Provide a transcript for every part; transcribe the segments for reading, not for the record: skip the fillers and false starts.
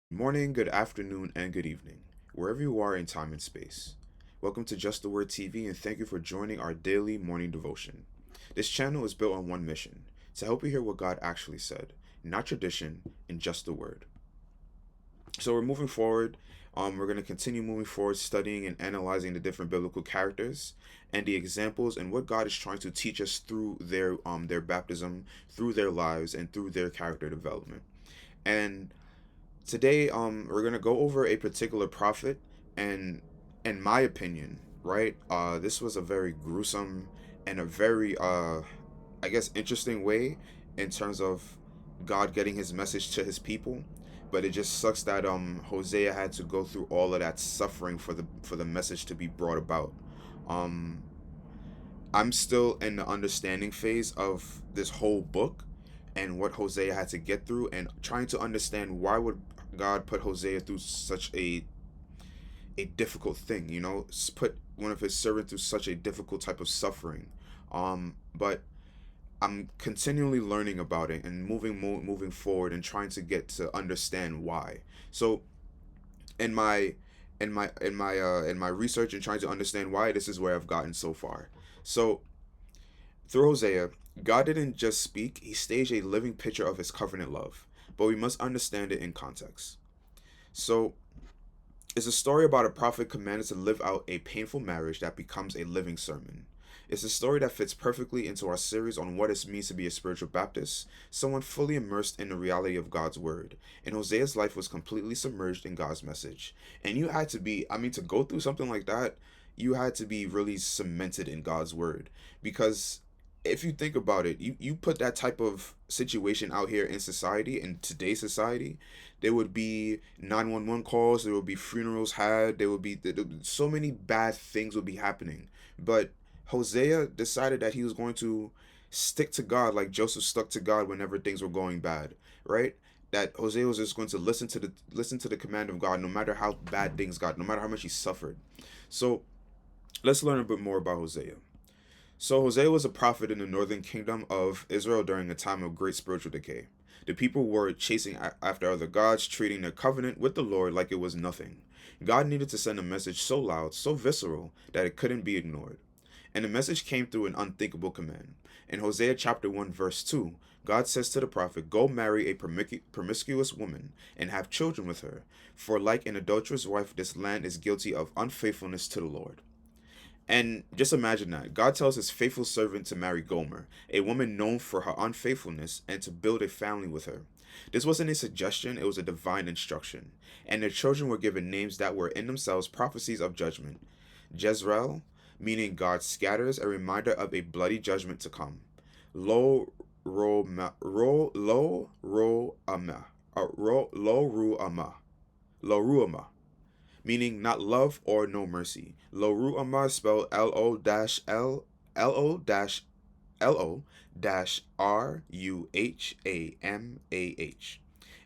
Morning, good afternoon, and good evening, wherever you are in time and space. Welcome to Just the Word TV, and thank you for joining our daily morning devotion. This channel is built on one mission to help you hear what God actually said, not tradition, and just the Word. So, we're moving forward. We're going to continue moving forward, studying and analyzing the different biblical characters and the examples and what God is trying to teach us through their baptism, through their lives, and through their character development. And today, we're gonna go over a particular prophet, and in my opinion, right, this was a very gruesome and a very, I guess, interesting way in terms of God getting His message to His people. But it just sucks that Hosea had to go through all of that suffering for the message to be brought about. Um, I'm still in the understanding phase of this whole book and what Hosea had to get through and trying to understand why would God put Hosea through such a difficult thing, put one of his servants through such a difficult type of suffering. But I'm continually learning about it and moving forward and trying to get to understand why. So in my in my research and trying to understand why, this is where I've gotten so far. So through Hosea, God didn't just speak, he staged a living picture of his covenant love, but we must understand it in context. So, it's a story about a prophet commanded to live out a painful marriage that becomes a living sermon. It's a story that fits perfectly into our series on what it means to be a spiritual Baptist, someone fully immersed in the reality of God's word. And Hosea's life was completely submerged in God's message. And you had to be, to go through something like that, you had to be really cemented in God's word. Because if you think about it, you put that type of situation out here in society, in today's society, there would be 911 calls, there would be funerals had, so many bad things would be happening. But Hosea decided that he was going to stick to God like Joseph stuck to God whenever things were going bad, right? That Hosea was just going to listen to the command of God no matter how bad things got, no matter how much he suffered. So let's learn a bit more about Hosea. So Hosea was a prophet in the northern kingdom of Israel during a time of great spiritual decay. The people were chasing after other gods, treating their covenant with the Lord like it was nothing. God needed to send a message so loud, so visceral, that it couldn't be ignored. And the message came through an unthinkable command. In Hosea chapter 1 verse 2, God says to the prophet, "Go marry a promiscuous woman and have children with her, for like an adulterous wife this land is guilty of unfaithfulness to the Lord." And just imagine that. God tells his faithful servant to marry Gomer, a woman known for her unfaithfulness, and to build a family with her. This wasn't a suggestion, it was a divine instruction. And their children were given names that were in themselves prophecies of judgment. Jezreel, meaning God scatters, a reminder of a bloody judgment to come. Lo Lo Ruama, Lo Ruama, meaning not love or no mercy. Lo Ruama spelled Lo-Ruhamah,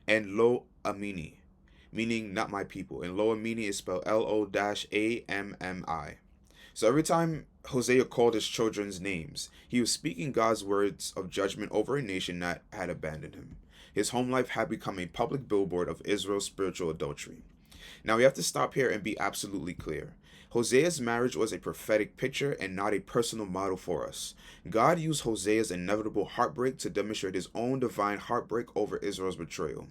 and Lo Amini, meaning not my people. And Lo Amini is spelled Lo-Ammi. So every time Hosea called his children's names, he was speaking God's words of judgment over a nation that had abandoned him. His home life had become a public billboard of Israel's spiritual adultery. Now we have to stop here and be absolutely clear. Hosea's marriage was a prophetic picture and not a personal model for us. God used Hosea's inevitable heartbreak to demonstrate his own divine heartbreak over Israel's betrayal.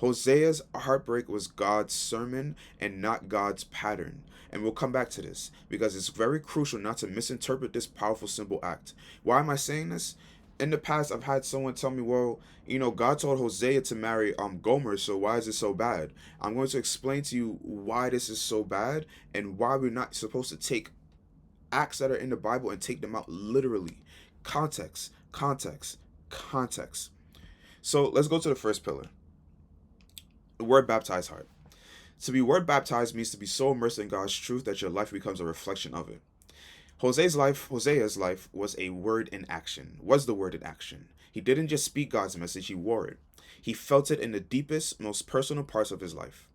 Hosea's heartbreak was God's sermon and not God's pattern. And we'll come back to this because it's very crucial not to misinterpret this powerful symbol act. Why am I saying this? In the past, I've had someone tell me, well, God told Hosea to marry Gomer, so why is it so bad? I'm going to explain to you why this is so bad and why we're not supposed to take acts that are in the Bible and take them out literally. Context, context, context. So let's go to the first pillar. The word baptized heart. To be word baptized means to be so immersed in God's truth that your life becomes a reflection of it. Hosea's life was a word in action. Was the word in action. He didn't just speak God's message, he wore it. He felt it in the deepest, most personal parts of his life.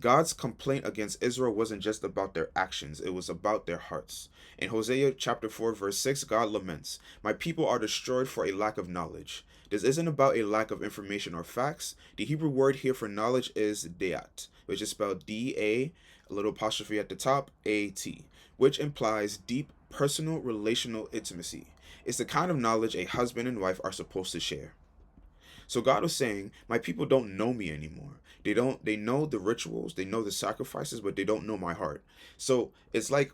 God's complaint against Israel wasn't just about their actions, it was about their hearts. In Hosea chapter 4 verse 6, God laments, "My people are destroyed for a lack of knowledge." This isn't about a lack of information or facts. The Hebrew word here for knowledge is deat, which is spelled D-A, a little apostrophe at the top, A-T, which implies deep personal relational intimacy. It's the kind of knowledge a husband and wife are supposed to share. So God was saying, my people don't know me anymore. They know the rituals, they know the sacrifices, but they don't know my heart. So it's like,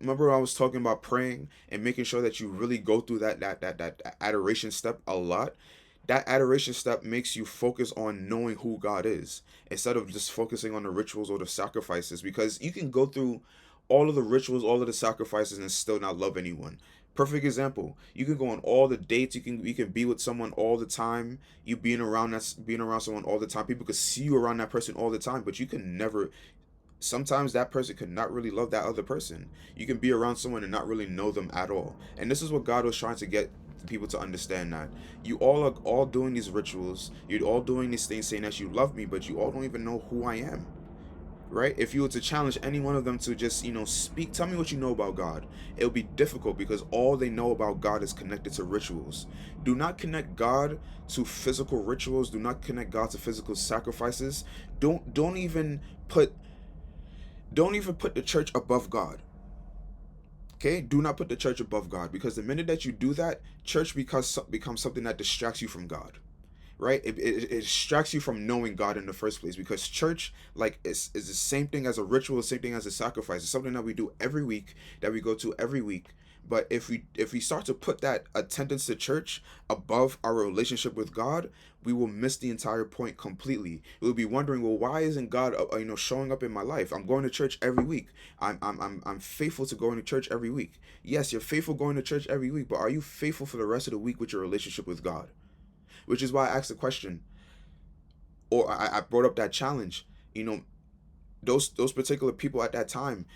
remember I was talking about praying and making sure that you really go through that adoration step a lot. That adoration step makes you focus on knowing who God is instead of just focusing on the rituals or the sacrifices, because you can go through all of the rituals, all of the sacrifices, and still not love anyone. Perfect example. You can go on all the dates. You can be with someone all the time. You being around someone all the time. People could see you around that person all the time, but you can never. Sometimes that person could not really love that other person. You can be around someone and not really know them at all. And this is what God was trying to get people to understand, that you all are all doing these rituals. You're all doing these things saying that you love me, but you all don't even know who I am, right? If you were to challenge any one of them to just, speak, tell me what you know about God, it would be difficult because all they know about God is connected to rituals. Do not connect God to physical rituals. Do not connect God to physical sacrifices. Put don't even put the church above God. Okay? Do not put the church above God, because the minute that you do that, church becomes something that distracts you from God. Right? It distracts you from knowing God in the first place, because church, like, is the same thing as a ritual, the same thing as a sacrifice. It's something that we do every week, that we go to every week. But if we start to put that attendance to church above our relationship with God, we will miss the entire point completely. We'll be wondering, well, why isn't God showing up in my life? I'm going to church every week. I'm faithful to going to church every week. Yes, you're faithful going to church every week, but are you faithful for the rest of the week with your relationship with God? Which is why I asked the question, or I brought up that challenge. You know, those particular people at that time,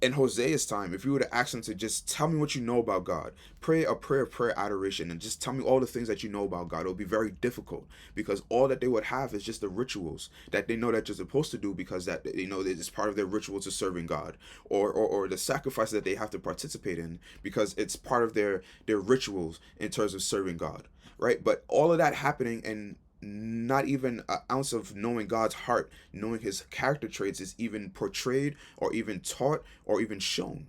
in Hosea's time, if you were to ask them to just tell me what you know about God, pray a prayer of prayer adoration, and just tell me all the things that you know about God, it would be very difficult, because all that they would have is just the rituals that they know that you're supposed to do, because that it's part of their ritual to serving God, or the sacrifice that they have to participate in, because it's part of their rituals in terms of serving God, right? But all of that happening, and not even an ounce of knowing God's heart, knowing his character traits, is even portrayed or even taught or even shown.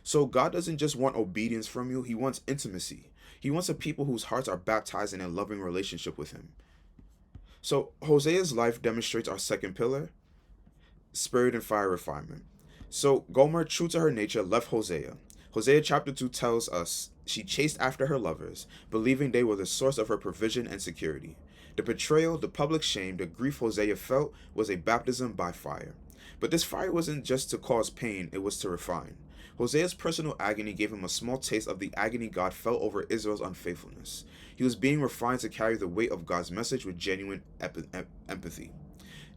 So God doesn't just want obedience from you, he wants intimacy. He wants a people whose hearts are baptized in a loving relationship with him. So Hosea's life demonstrates our second pillar, spirit and fire refinement. So Gomer, true to her nature, left Hosea. Hosea chapter 2 tells us she chased after her lovers, believing they were the source of her provision and security. The betrayal, the public shame, the grief Hosea felt was a baptism by fire. But this fire wasn't just to cause pain, it was to refine. Hosea's personal agony gave him a small taste of the agony God felt over Israel's unfaithfulness. He was being refined to carry the weight of God's message with genuine empathy.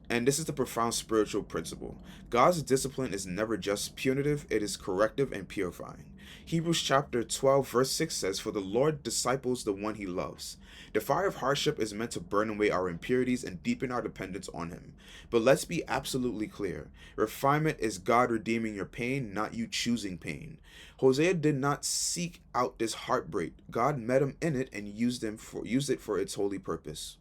And this is the profound spiritual principle. God's discipline is never just punitive, it is corrective and purifying. Hebrews chapter 12 verse 6 says, "For the Lord disciples the one he loves." The fire of hardship is meant to burn away our impurities and deepen our dependence on him. But let's be absolutely clear. Refinement is God redeeming your pain, not you choosing pain. Hosea did not seek out this heartbreak. God met him in it and used it for its holy purpose.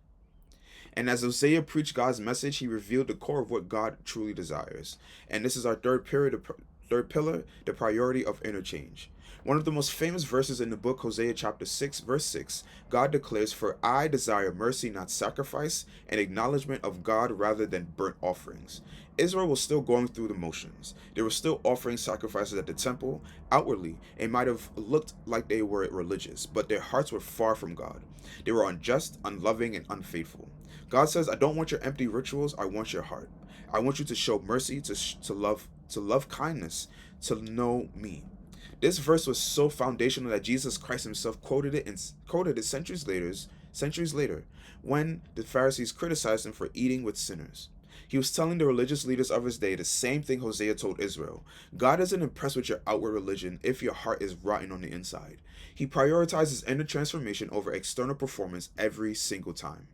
And as Hosea preached God's message, he revealed the core of what God truly desires. And this is our third pillar, the priority of interchange. One of the most famous verses in the book, Hosea chapter 6, verse 6, God declares, "For I desire mercy, not sacrifice, an acknowledgement of God rather than burnt offerings." Israel was still going through the motions. They were still offering sacrifices at the temple. Outwardly, it might have looked like they were religious, but their hearts were far from God. They were unjust, unloving, and unfaithful. God says, "I don't want your empty rituals, I want your heart. I want you to show mercy, to love kindness, to know me." This verse was so foundational that Jesus Christ himself quoted it centuries later, when the Pharisees criticized him for eating with sinners. He was telling the religious leaders of his day the same thing Hosea told Israel. God isn't impressed with your outward religion if your heart is rotten on the inside. He prioritizes inner transformation over external performance every single time.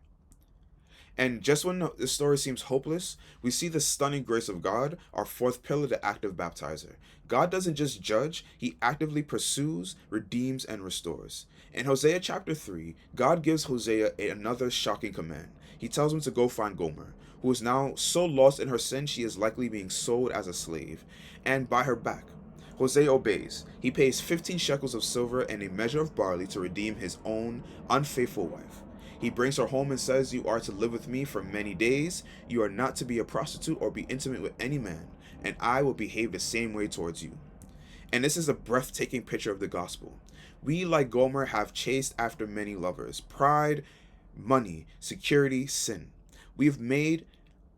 And just when the story seems hopeless, we see the stunning grace of God, our fourth pillar, the active baptizer. God doesn't just judge, he actively pursues, redeems, and restores. In Hosea chapter 3, God gives Hosea another shocking command. He tells him to go find Gomer, who is now so lost in her sin she is likely being sold as a slave, and buy her back. Hosea obeys. He pays 15 shekels of silver and a measure of barley to redeem his own unfaithful wife. He brings her home and says, "You are to live with me for many days. You are not to be a prostitute or be intimate with any man, and I will behave the same way towards you." And this is a breathtaking picture of the gospel. We, like Gomer, have chased after many lovers: pride, money, security, sin. We've made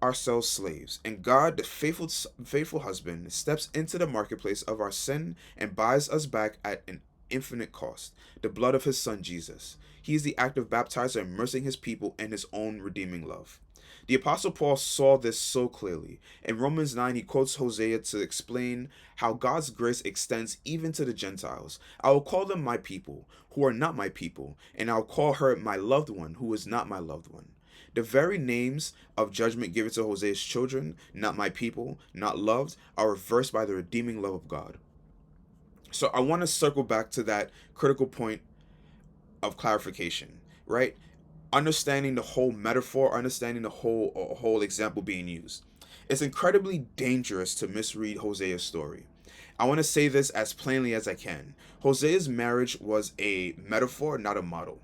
ourselves slaves, and God, the faithful husband, steps into the marketplace of our sin and buys us back at an infinite cost, the blood of his son Jesus. He is the active baptizer, immersing his people in his own redeeming love. The Apostle Paul saw this so clearly. In Romans 9, he quotes Hosea to explain how God's grace extends even to the Gentiles. "I will call them my people, who are not my people, and I'll call her my loved one, who is not my loved one." The very names of judgment given to Hosea's children, not my people, not loved, are reversed by the redeeming love of God. So I want to circle back to that critical point of clarification, right? Understanding the whole metaphor, understanding the whole example being used. It's incredibly dangerous to misread Hosea's story. I want to say this as plainly as I can. Hosea's marriage was a metaphor, not a model.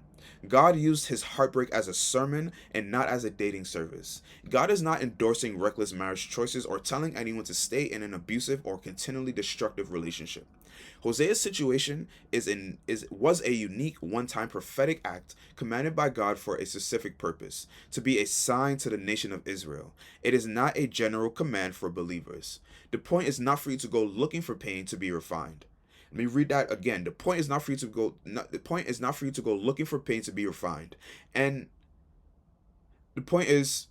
God used his heartbreak as a sermon and not as a dating service. God is not endorsing reckless marriage choices or telling anyone to stay in an abusive or continually destructive relationship. Hosea's situation was a unique one-time prophetic act commanded by God for a specific purpose, to be a sign to the nation of Israel. It is not a general command for believers. The point is not for you to go looking for pain to be refined. Let me read that again. The point is not for you to go looking for pain to be refined. And the point is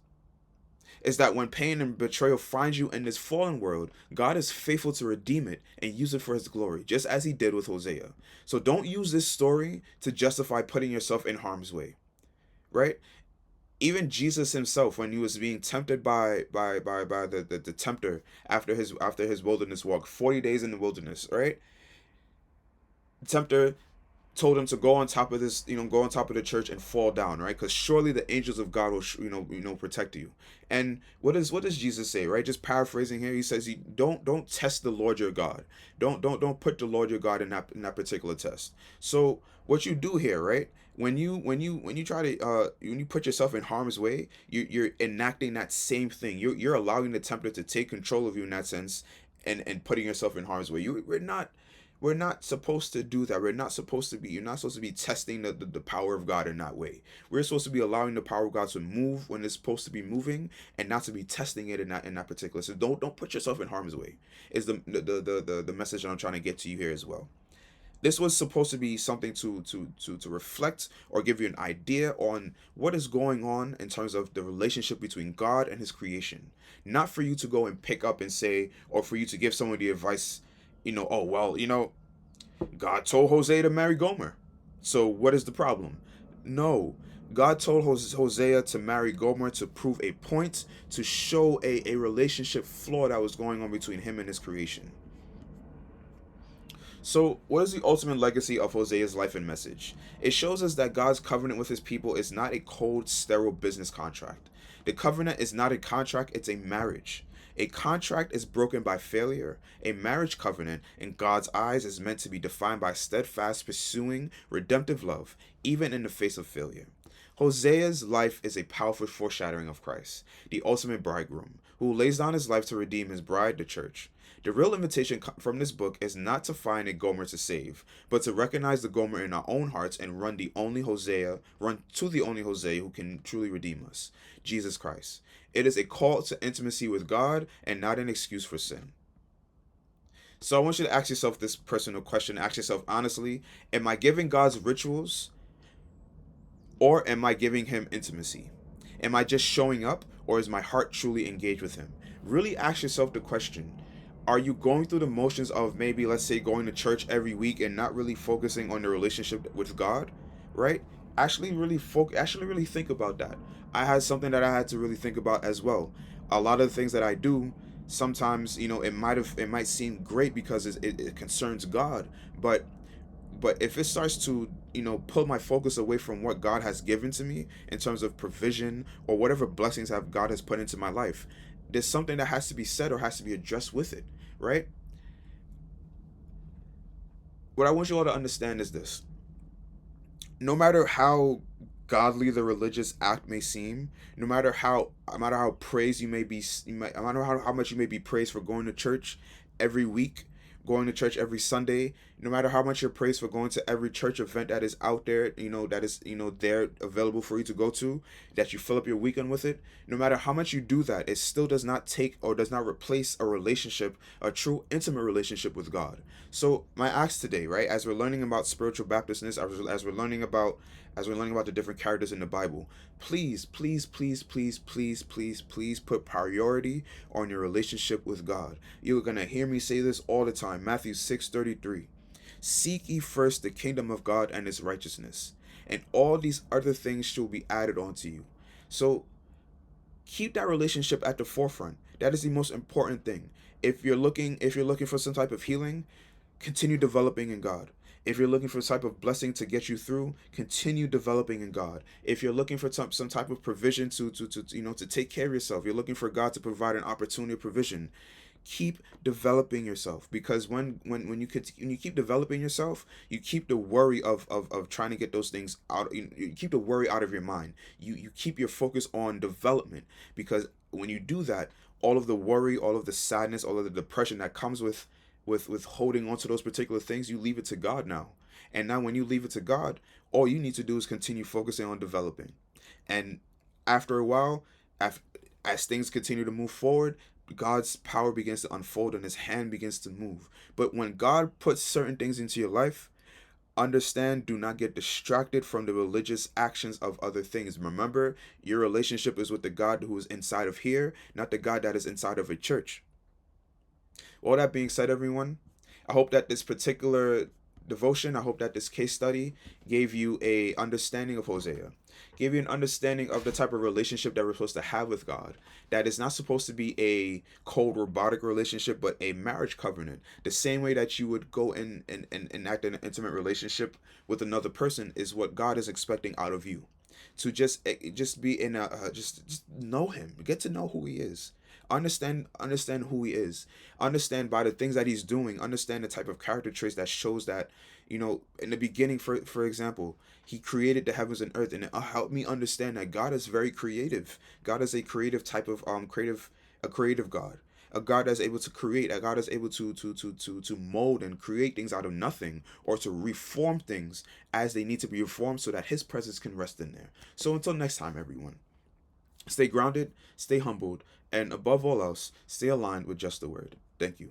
that when pain and betrayal finds you in this fallen world, God is faithful to redeem it and use it for his glory, just as he did with Hosea. So don't use this story to justify putting yourself in harm's way, right? Even Jesus himself, when he was being tempted by the tempter after his wilderness walk, 40 days in the wilderness, right? The tempter told him to go on top of go on top of the church and fall down, right? Because surely the angels of God will, protect you. And what does Jesus say, right? Just paraphrasing here, he says, don't test the Lord your God. Don't put the Lord your God in that particular test. So what you do here, right? When you try to when you put yourself in harm's way, you're enacting that same thing. You're allowing the tempter to take control of you in that sense, and putting yourself in harm's way. We're not supposed to do that. You're not supposed to be testing the power of God in that way. We're supposed to be allowing the power of God to move when it's supposed to be moving, and not to be testing it in that particular. So don't put yourself in harm's way. Is the message that I'm trying to get to you here as well. This was supposed to be something to reflect or give you an idea on what is going on in terms of the relationship between God and his creation. Not for you to go and pick up and say, or for you to give someone the advice, oh, well, God told Hosea to marry Gomer. So what is the problem? No. God told Hosea to marry Gomer to prove a point, to show a relationship flaw that was going on between him and his creation. So, what is the ultimate legacy of Hosea's life and message? It shows us that God's covenant with his people is not a cold, sterile business contract. The covenant is not a contract, it's a marriage. A contract is broken by failure. A marriage covenant, in God's eyes, is meant to be defined by steadfast, pursuing, redemptive love, even in the face of failure. Hosea's life is a powerful foreshadowing of Christ, the ultimate bridegroom, who lays down his life to redeem his bride, the church. The real invitation from this book is not to find a Gomer to save, but to recognize the Gomer in our own hearts and run to the only Hosea who can truly redeem us, Jesus Christ. It is a call to intimacy with God and not an excuse for sin. So I want you to ask yourself this personal question. Ask yourself honestly, am I giving God's rituals, or am I giving him intimacy? Am I just showing up, or is my heart truly engaged with him? Really ask yourself the question. Are you going through the motions of maybe, let's say, going to church every week and not really focusing on the relationship with God, right? Actually really think about that. I had something that I had to really think about as well. A lot of the things that I do, sometimes, it might seem great because it concerns God, but if it starts to, pull my focus away from what God has given to me in terms of provision or whatever blessings have God has put into my life, there's something that has to be said or has to be addressed with it, right? What I want you all to understand is this: no matter how godly the religious act may seem, no matter how praised you may be, no matter how much you may be praised for going to church every week, going to church every Sunday, no matter how much you're praised for going to every church event that is out there, that is, there available for you to go to, that you fill up your weekend with it, no matter how much you do that, it still does not take or does not replace a relationship, a true intimate relationship with God. So my ask today, right, as we're learning about spiritual baptistness, as we're learning about the different characters in the Bible, please, please, please, please, please, please, please put priority on your relationship with God. You're gonna hear me say this all the time. Matthew 6:33. Seek ye first the kingdom of God and his righteousness, and all these other things shall be added onto you. So keep that relationship at the forefront. That is the most important thing. If you're looking for some type of healing, continue developing in God. If you're looking for some type of blessing to get you through, continue developing in God. If you're looking for some type of provision to take care of yourself, you're looking for God to provide an opportunity of provision, keep developing yourself. Because when you keep developing yourself, you keep the worry of trying to get those things out. You keep the worry out of your mind. You keep your focus on development, because when you do that, all of the worry, all of the sadness, all of the depression that comes with holding on to those particular things, you leave it to God now. And now when you leave it to God, all you need to do is continue focusing on developing. And after a while, after, as things continue to move forward, God's power begins to unfold and his hand begins to move. But when God puts certain things into your life, understand, do not get distracted from the religious actions of other things. Remember, your relationship is with the God who is inside of here, not the God that is inside of a church. All that being said, everyone, I hope that this particular devotion, I hope that this case study gave you a understanding of Hosea, gave you an understanding of the type of relationship that we're supposed to have with God. That is not supposed to be a cold robotic relationship, but a marriage covenant. The same way that you would go and act in an intimate relationship with another person is what God is expecting out of you. To just be in a just know him, get to know who he is, understand who he is, understand by the things that he's doing, understand the type of character traits that shows that, in the beginning, for example, he created the heavens and earth. And it helped me understand that God is very creative. God is a creative type of a creative God, a God that's able to create, a God that's able to mold and create things out of nothing, or to reform things as they need to be reformed so that his presence can rest in there. So until next time, everyone, stay grounded, stay humbled, and above all else, stay aligned with just the word. Thank you.